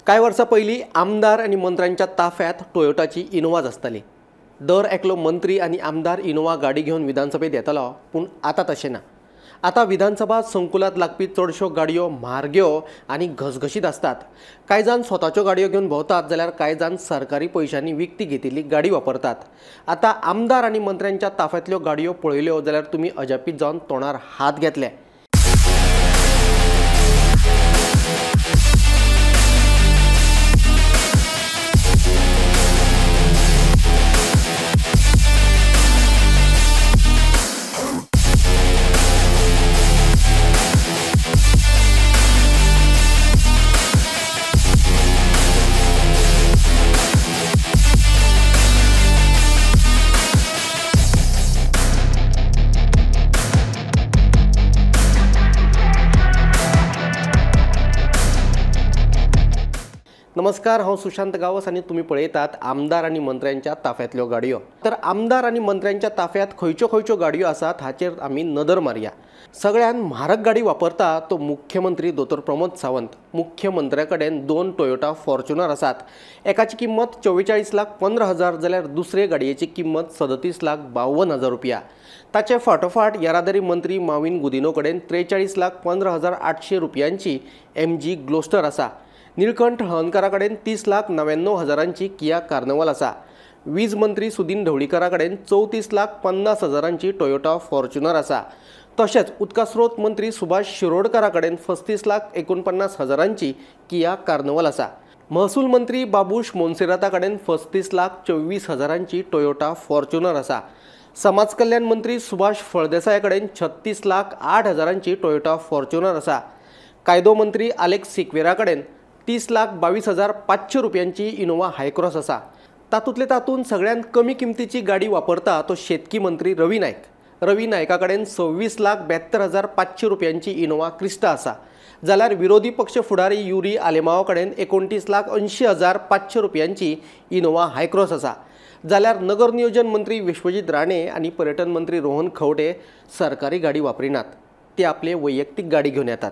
काही वर्षां पहिली आमदार आणि मंत्र्यांच्या ताफ्यात टोयोटाची इनोवाज आसताली। दर एकलो मंत्री आणि आमदार इनोवा गाडी घेऊन विधानसभेत येतालो, पूण आता तशें ना। आता विधानसभा संकुलात लागपी चडश्यो गाडयो म्हारग्यो आणि घसघशीत असतात। कांय जाण स्वताच्यो गाडयो घेऊन भोंवतात, जाल्यार कांय जाण सरकारी पैशांनी विकती घेतिल्ली गाडी वापरतात। आता आमदार आणि मंत्र्यांच्या ताफ्यांतल्यो गाडयो पळयल्यो जाल्यार तुमी अजापीत जावन तोंडार हात घेतले। नमस्कार, हांव सुशांत गावस आणि तुम्ही पळयतात आमदार आणि मंत्र्यांच्या ताफ्यांतल्यो गाडयो। तर आमदार आणि मंत्र्यांच्या ताफ्यात खंयच्यो खंयच्यो गाडयो आसात हाचेर आमी नदर मारया। सगळ्यान म्हारग गाडी वापरता तो मुख्यमंत्री दोतोर प्रमोद सावंत। मुख्यमंत्र्या कडेन 2 टोयोटा फॉर्च्युनर आसात। एकाची किंमत 44,15,000 जाल्यार दुसरे गाडयेची किंमत 37,52,000 रुपया। ताचे फाटोफाट येरादारी मंत्री माविन गुदिनो कडेन 43,15,800 रुपयांची MG ग्लोस्टर आसा। नीलकंठ हळर्णकारा कडेन 30,99,000ची किया कार्निवल आसा। वीज मंत्री सुदीन ढवळीकारा कडेन 34,50,000ची टोयोटा फॉर्च्युनर आसा। तशेंच उदका स्रोत मंत्री सुभाष शिरोडकारा कडेन 35,49,000ची किया कार्निवल आसा। महसूल मंत्री बाबूश मोन्सेराता कडेन 35,24,000ची टोयोटा फॉर्च्युनर आसा। समाज कल्याण मंत्री सुभाष फळदेसाय कडेन 36,08,000ची टोयोटा फॉर्च्युनर आसा। कायदो मंत्री अलेक्स सिक्वेरा कडेन 30,22,500 रुपयांची इनोवा हायक्रॉस आसा। तातूंतले तातूंत सगळ्यांत कमी किमतीची गाडी वापरता तो शेतकी मंत्री रवी नायक। रवी नायका कडेन 26,72,500 रुपयांची इनोवा क्रिस्टा आसा। जाल्यार विरोधी पक्ष फुडारी युरी आलेमाओ कडेन 29,80,500 रुपयांची इनोवा हायक्रॉस आसा। जाल्यार नगर नियोजन मंत्री विश्वजीत राणे आणि पर्यटन मंत्री रोहन खंवटे सरकारी गाडी वापरिनात, ते आपले वैयक्तीक गाडी घेवन येतात।